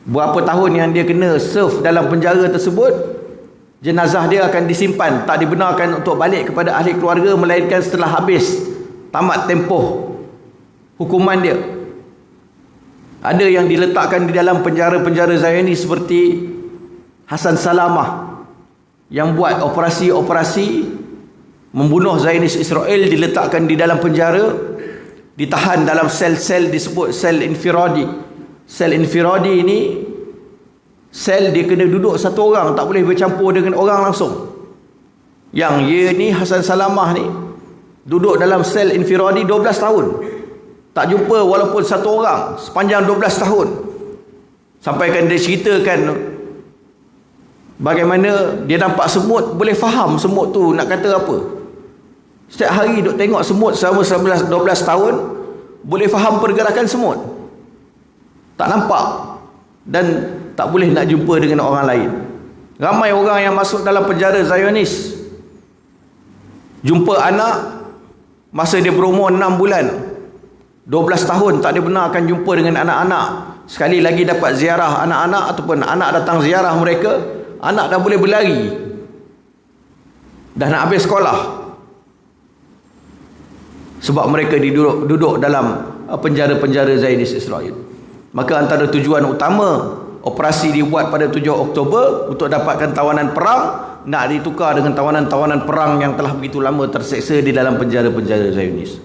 berapa tahun yang dia kena serve dalam penjara tersebut, jenazah dia akan disimpan, tak dibenarkan untuk balik kepada ahli keluarga melainkan setelah habis tamat tempoh hukuman dia. Ada yang diletakkan di dalam penjara-penjara Zionis seperti Hasan Salamah yang buat operasi-operasi membunuh Zionis Israel, diletakkan di dalam penjara, ditahan dalam sel-sel disebut sel infiradi. Sel infiradi ini sel dia kena duduk satu orang, tak boleh bercampur dengan orang langsung. Yang dia ni Hasan Salamah ni duduk dalam sel infiradi 12 tahun. Tak jumpa walaupun satu orang sepanjang 12 tahun. Sampaikan dia ceritakan bagaimana dia nampak semut, boleh faham semut tu nak kata apa. Setiap hari duk tengok semut selama 12 tahun, boleh faham pergerakan semut. Tak nampak dan tak boleh nak jumpa dengan orang lain. Ramai orang yang masuk dalam penjara Zionis, jumpa anak masa dia berumur 6 bulan, 12 tahun tak dibenarkan jumpa dengan anak-anak. Sekali lagi dapat ziarah anak-anak ataupun anak datang ziarah mereka, anak dah boleh berlari, dah nak habis sekolah, sebab mereka duduk dalam penjara-penjara Zionis Israel. Maka antara tujuan utama operasi dibuat pada 7 Oktober untuk dapatkan tawanan perang, nak ditukar dengan tawanan-tawanan perang yang telah begitu lama terseksa di dalam penjara-penjara Zionis.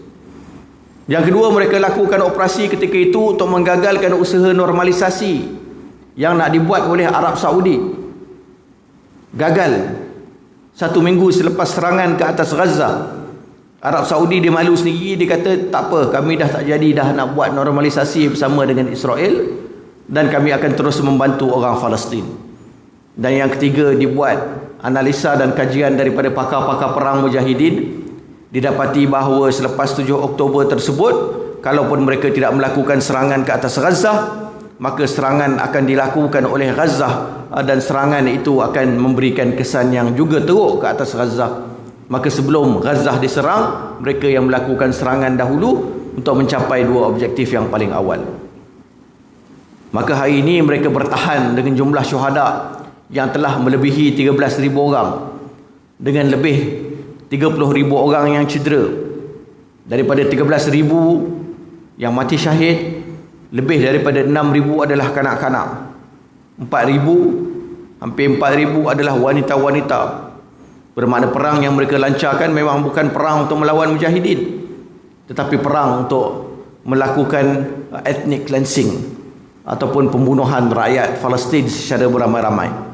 Yang kedua, mereka lakukan operasi ketika itu untuk menggagalkan usaha normalisasi yang nak dibuat oleh Arab Saudi. Gagal. 1 minggu selepas serangan ke atas Gaza, Arab Saudi dia malu sendiri, dia kata tak apa, kami dah tak jadi dah nak buat normalisasi bersama dengan Israel dan kami akan terus membantu orang Palestin. Dan yang ketiga, dibuat analisa dan kajian daripada pakar-pakar perang mujahidin. Didapati bahawa selepas 7 Oktober tersebut, kalaupun mereka tidak melakukan serangan ke atas Gaza, maka serangan akan dilakukan oleh Gaza dan serangan itu akan memberikan kesan yang juga teruk ke atas Gaza. Maka sebelum Gaza diserang, mereka yang melakukan serangan dahulu untuk mencapai 2 objektif yang paling awal. Maka hari ini mereka bertahan dengan jumlah syuhada yang telah melebihi 13,000 orang, dengan lebih 30,000 orang yang cedera. Daripada 13,000 yang mati syahid, lebih daripada 6,000 adalah kanak-kanak, 4,000, hampir 4,000 adalah wanita-wanita. Bermakna perang yang mereka lancarkan memang bukan perang untuk melawan mujahidin, tetapi perang untuk melakukan ethnic cleansing ataupun pembunuhan rakyat Palestin secara beramai-ramai.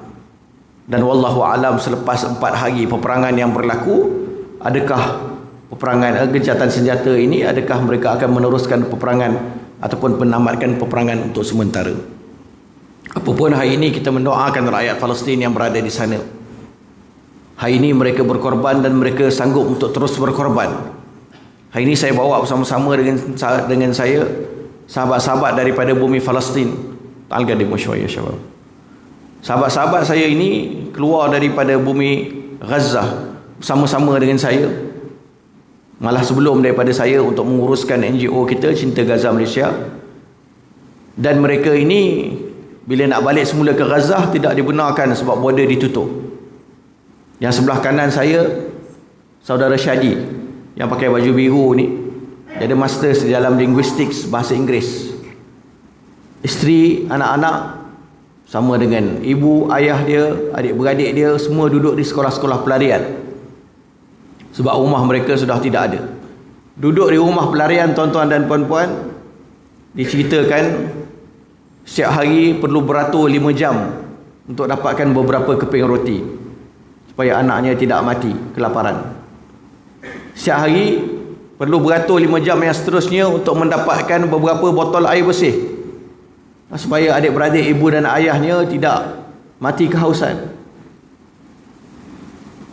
Dan wallahu alam, selepas 4 hari peperangan yang berlaku, adakah peperangan gencatan senjata ini, adakah mereka akan meneruskan peperangan ataupun menamatkan peperangan untuk sementara. Apapun hari ini kita mendoakan rakyat Palestin yang berada di sana. Hari ini mereka berkorban dan mereka sanggup untuk terus berkorban. Hari ini saya bawa bersama-sama dengan saya sahabat-sahabat daripada bumi Palestin. Sahabat-sahabat saya ini keluar daripada bumi Gaza bersama-sama dengan saya, malah sebelum daripada saya, untuk menguruskan NGO kita Cinta Gaza Malaysia. Dan mereka ini bila nak balik semula ke Gaza tidak dibenarkan sebab border ditutup. Yang sebelah kanan saya, saudara Syadi yang pakai baju biru ni, dia ada masters di dalam linguistics bahasa Inggeris. Isteri, anak-anak sama dengan ibu, ayah dia, adik-beradik dia, semua duduk di sekolah-sekolah pelarian. Sebab rumah mereka sudah tidak ada. Duduk di rumah pelarian, tuan-tuan dan puan-puan, diceritakan setiap hari perlu beratur 5 jam untuk dapatkan beberapa keping roti supaya anaknya tidak mati kelaparan. Setiap hari perlu beratur 5 jam yang seterusnya untuk mendapatkan beberapa botol air bersih supaya adik-beradik, ibu dan ayahnya tidak mati kehausan.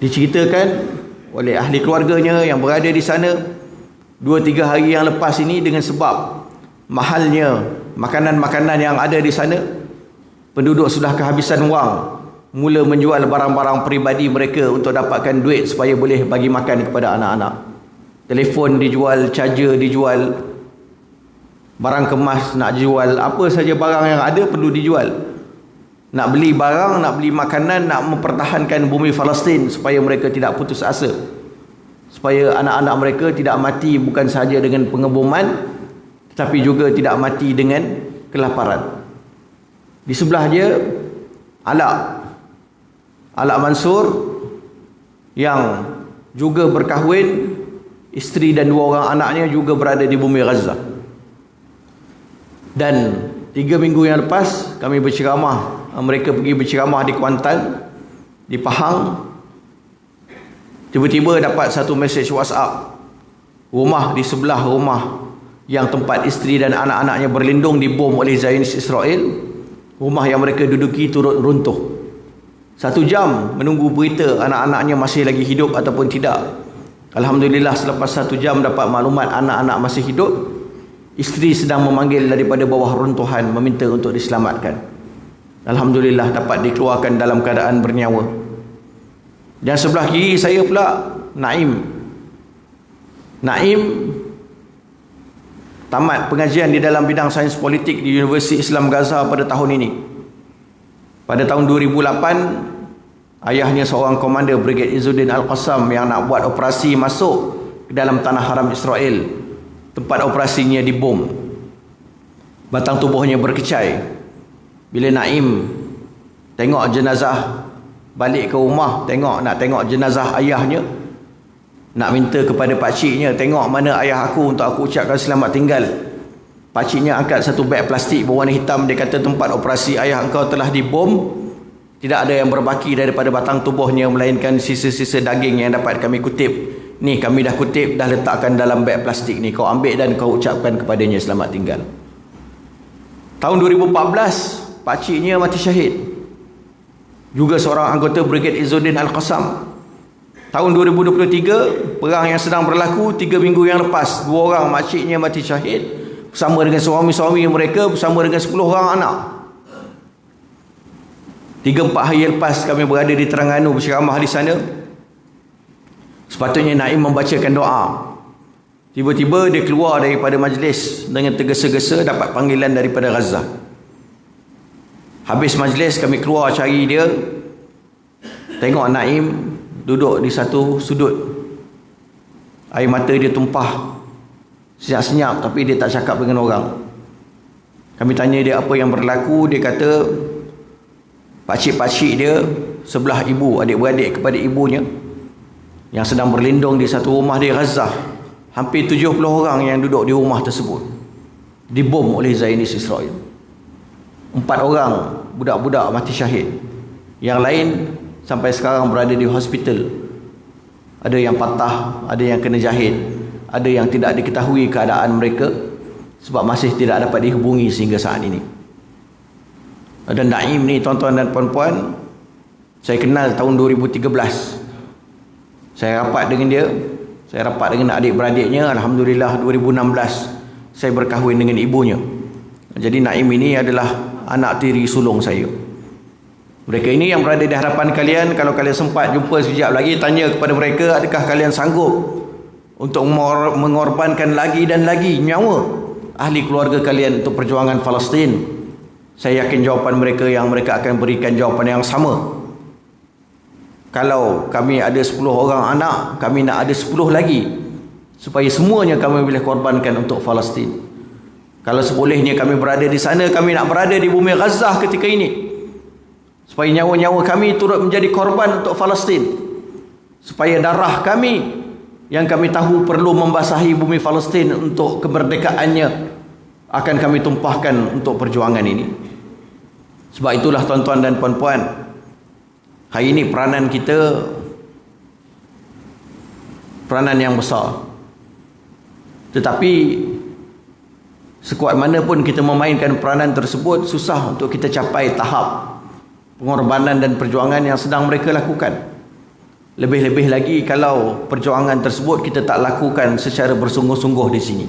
Diceritakan oleh ahli keluarganya yang berada di sana 2-3 hari yang lepas ini dengan sebab mahalnya makanan-makanan yang ada di sana. Penduduk sudah kehabisan wang, mula menjual barang-barang peribadi mereka untuk dapatkan duit supaya boleh bagi makan kepada anak-anak. Telefon dijual, charger dijual, barang kemas nak jual, apa saja barang yang ada perlu dijual. Nak beli barang, nak beli makanan, nak mempertahankan bumi Palestin supaya mereka tidak putus asa, supaya anak-anak mereka tidak mati bukan sahaja dengan pengeboman, tetapi juga tidak mati dengan kelaparan. Di sebelah dia Alak Mansur yang juga berkahwin, isteri dan 2 orang anaknya juga berada di bumi Gaza. Dan 3 minggu yang lepas kami berceramah, mereka pergi berceramah di Kuantan, di Pahang. Tiba-tiba dapat satu mesej WhatsApp, rumah di sebelah rumah yang tempat isteri dan anak-anaknya berlindung dibom oleh Zionis Israel, rumah yang mereka duduki turut runtuh. 1 jam menunggu berita anak-anaknya masih lagi hidup ataupun tidak. Alhamdulillah selepas 1 jam dapat maklumat anak-anak masih hidup. Isteri sedang memanggil daripada bawah runtuhan meminta untuk diselamatkan. Alhamdulillah dapat dikeluarkan dalam keadaan bernyawa. Dan sebelah kiri saya pula Naim tamat pengajian di dalam bidang sains politik di Universiti Islam Gaza pada tahun ini. Pada tahun 2008, ayahnya seorang komander Brigade Izzuddin Al-Qassam yang nak buat operasi masuk ke dalam tanah haram Israel. Tempat operasinya dibom. Batang tubuhnya berkecai. Bila Naim tengok jenazah, balik ke rumah, nak tengok jenazah ayahnya, nak minta kepada pakciknya, tengok mana ayah aku untuk aku ucapkan selamat tinggal. Pakciknya angkat satu beg plastik berwarna hitam. Dia kata, tempat operasi ayah engkau telah dibom. Tidak ada yang berbaki daripada batang tubuhnya, melainkan sisa-sisa daging yang dapat kami kutip. Ni kami dah kutip, dah letakkan dalam beg plastik ni. Kau ambil dan kau ucapkan kepadanya selamat tinggal. Tahun 2014, pakciknya mati syahid. Juga seorang anggota Brigade Izzuddin Al-Qassam. Tahun 2023, perang yang sedang berlaku, 3 minggu yang lepas, 2 orang makciknya mati syahid bersama dengan suami-suami mereka, bersama dengan 10 orang anak. 3-4 hari lepas kami berada di Terengganu berceramah di sana. Sepatutnya Naim membacakan doa. Tiba-tiba dia keluar daripada majlis dengan tergesa-gesa dapat panggilan daripada Gaza. Habis majlis kami keluar cari dia. Tengok Naim duduk di satu sudut. Air mata dia tumpah senyap-senyap, tapi dia tak cakap dengan orang. Kami tanya dia apa yang berlaku. Dia kata pakcik-pakcik dia sebelah ibu, adik-beradik kepada ibunya yang sedang berlindung di satu rumah di Gaza, hampir 70 orang yang duduk di rumah tersebut dibom oleh Zionis Israel. 4 orang budak-budak mati syahid. Yang lain sampai sekarang berada di hospital. Ada yang patah, ada yang kena jahit, ada yang tidak diketahui keadaan mereka sebab masih tidak dapat dihubungi sehingga saat ini. Dan Naim ni tuan-tuan dan puan-puan, saya kenal tahun 2013. Saya rapat dengan dia, saya rapat dengan adik-beradiknya. Alhamdulillah 2016 saya berkahwin dengan ibunya. Jadi Naim ini adalah anak tiri sulung saya. Mereka ini yang berada di hadapan kalian. Kalau kalian sempat jumpa sekejap lagi, tanya kepada mereka, adakah kalian sanggup untuk mengorbankan lagi dan lagi nyawa ahli keluarga kalian untuk perjuangan Palestin? Saya yakin jawapan mereka akan berikan jawapan yang sama. Kalau kami ada 10 orang anak, kami nak ada 10 lagi, supaya semuanya kami boleh korbankan untuk Palestin. Kalau sebolehnya kami berada di sana, kami nak berada di bumi Gaza ketika ini, supaya nyawa-nyawa kami turut menjadi korban untuk Palestin, supaya darah kami yang kami tahu perlu membasahi bumi Palestin untuk kemerdekaannya akan kami tumpahkan untuk perjuangan ini. Sebab itulah tuan-tuan dan puan-puan, hari ini peranan kita peranan yang besar. Tetapi sekuat mana pun kita memainkan peranan tersebut, susah untuk kita capai tahap pengorbanan dan perjuangan yang sedang mereka lakukan. Lebih-lebih lagi kalau perjuangan tersebut kita tak lakukan secara bersungguh-sungguh di sini.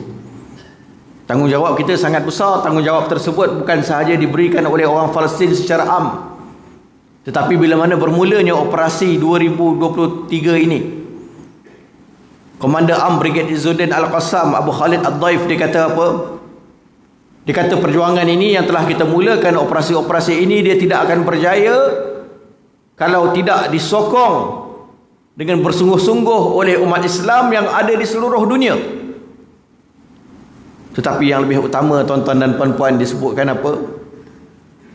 Tanggungjawab kita sangat besar. Tanggungjawab tersebut bukan sahaja diberikan oleh orang Palestin secara am, tetapi bila mana bermulanya operasi 2023 ini, Komander Am Brigade Izzuddin Al-Qassam Abu Khalid Ad-Daif, dia kata apa? Dia kata perjuangan ini yang telah kita mulakan, operasi-operasi ini, dia tidak akan berjaya kalau tidak disokong dengan bersungguh-sungguh oleh umat Islam yang ada di seluruh dunia. Tetapi yang lebih utama, tuan-tuan dan puan-puan, disebutkan apa?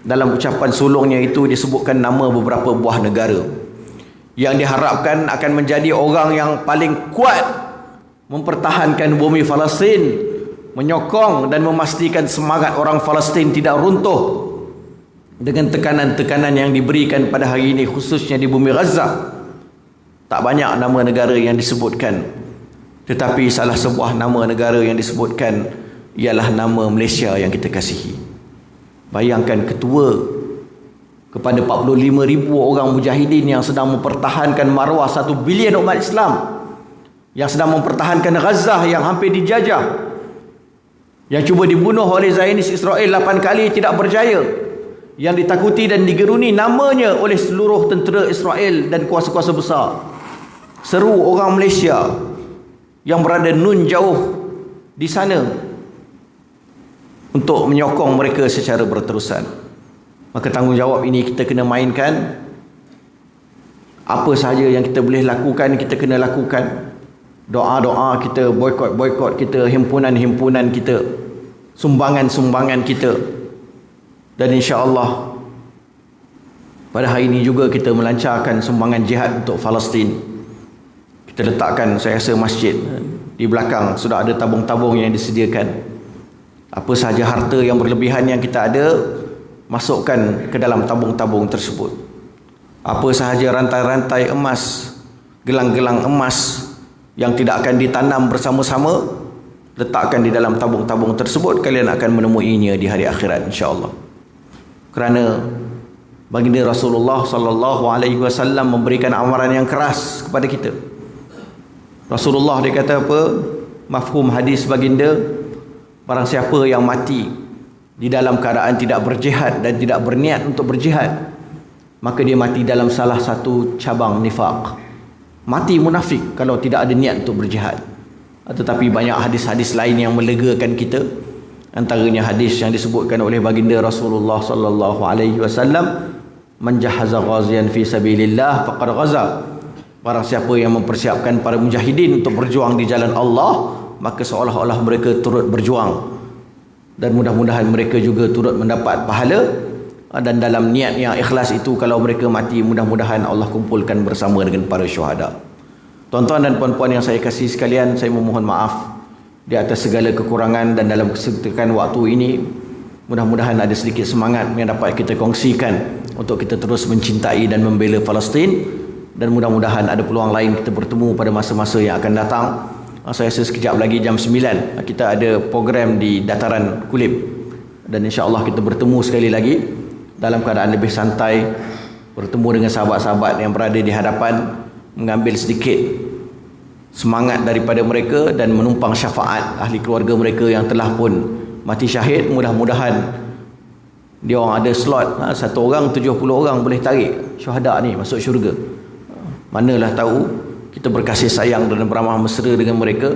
Dalam ucapan sulungnya itu disebutkan nama beberapa buah negara yang diharapkan akan menjadi orang yang paling kuat mempertahankan bumi Palestin, menyokong dan memastikan semangat orang Palestin tidak runtuh dengan tekanan-tekanan yang diberikan pada hari ini, khususnya di bumi Gaza. Tak banyak nama negara yang disebutkan, tetapi salah sebuah nama negara yang disebutkan ialah nama Malaysia yang kita kasihi. Bayangkan ketua kepada 45,000 orang mujahidin yang sedang mempertahankan maruah 1 bilion umat Islam, yang sedang mempertahankan Gaza yang hampir dijajah, yang cuba dibunuh oleh Zionis Israel 8 kali tidak berjaya, yang ditakuti dan digeruni namanya oleh seluruh tentera Israel dan kuasa-kuasa besar. Seru orang Malaysia yang berada nun jauh di sana untuk menyokong mereka secara berterusan. Maka tanggungjawab ini kita kena mainkan. Apa sahaja yang kita boleh lakukan, kita kena lakukan. Doa-doa kita, boykot-boykot kita, himpunan-himpunan kita, sumbangan-sumbangan kita. Dan insya-Allah pada hari ini juga kita melancarkan sumbangan jihad untuk Palestin. Kita letakkan, saya rasa, masjid di belakang sudah ada tabung-tabung yang disediakan. Apa sahaja harta yang berlebihan yang kita ada, masukkan ke dalam tabung-tabung tersebut. Apa sahaja rantai-rantai emas, gelang-gelang emas yang tidak akan ditanam bersama-sama, letakkan di dalam tabung-tabung tersebut. Kalian akan menemuinya di hari akhirat, insya-Allah. Kerana baginda Rasulullah sallallahu alaihi wasallam memberikan amaran yang keras kepada kita. Rasulullah dia kata apa? Mafhum hadis baginda, barang siapa yang mati di dalam keadaan tidak berjihad dan tidak berniat untuk berjihad, maka dia mati dalam salah satu cabang nifaq. Mati munafik kalau tidak ada niat untuk berjihad. Tetapi banyak hadis-hadis lain yang melegakan kita. Antaranya hadis yang disebutkan oleh baginda Rasulullah sallallahu alaihi wasallam, man jahaza ghaziyan fi sabilillah faqad ghaza. Barang siapa yang mempersiapkan para mujahidin untuk berjuang di jalan Allah, maka seolah-olah mereka turut berjuang, dan mudah-mudahan mereka juga turut mendapat pahala. Dan dalam niat yang ikhlas itu, kalau mereka mati, mudah-mudahan Allah kumpulkan bersama dengan para syuhada. Tuan-tuan dan puan-puan yang saya kasih sekalian, saya memohon maaf di atas segala kekurangan, dan dalam kesempatan waktu ini mudah-mudahan ada sedikit semangat yang dapat kita kongsikan untuk kita terus mencintai dan membela Palestin. Dan mudah-mudahan ada peluang lain kita bertemu pada masa-masa yang akan datang. Saya rasa sekejap lagi jam 9 kita ada program di Dataran Kulip, dan insya-Allah kita bertemu sekali lagi dalam keadaan lebih santai, bertemu dengan sahabat-sahabat yang berada di hadapan, mengambil sedikit semangat daripada mereka dan menumpang syafaat ahli keluarga mereka yang telah pun mati syahid. Mudah-mudahan dia orang ada slot, satu orang 70 orang boleh tarik syuhada ni masuk syurga. Manalah tahu, kita berkasih sayang dan beramah mesra dengan mereka,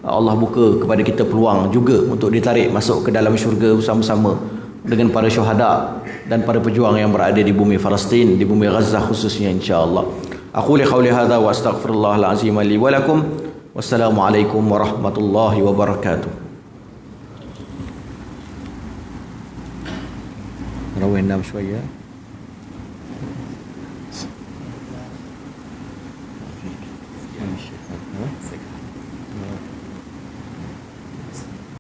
Allah buka kepada kita peluang juga untuk ditarik masuk ke dalam syurga bersama-sama dengan para syuhada dan para pejuang yang berada di bumi Palestin, di bumi Gaza khususnya, insya-Allah. Aku li qauli hadza wa astaghfirullahal azim li wa lakum. Wassalamualaikum warahmatullahi wabarakatuh. Rawin nam shwaya.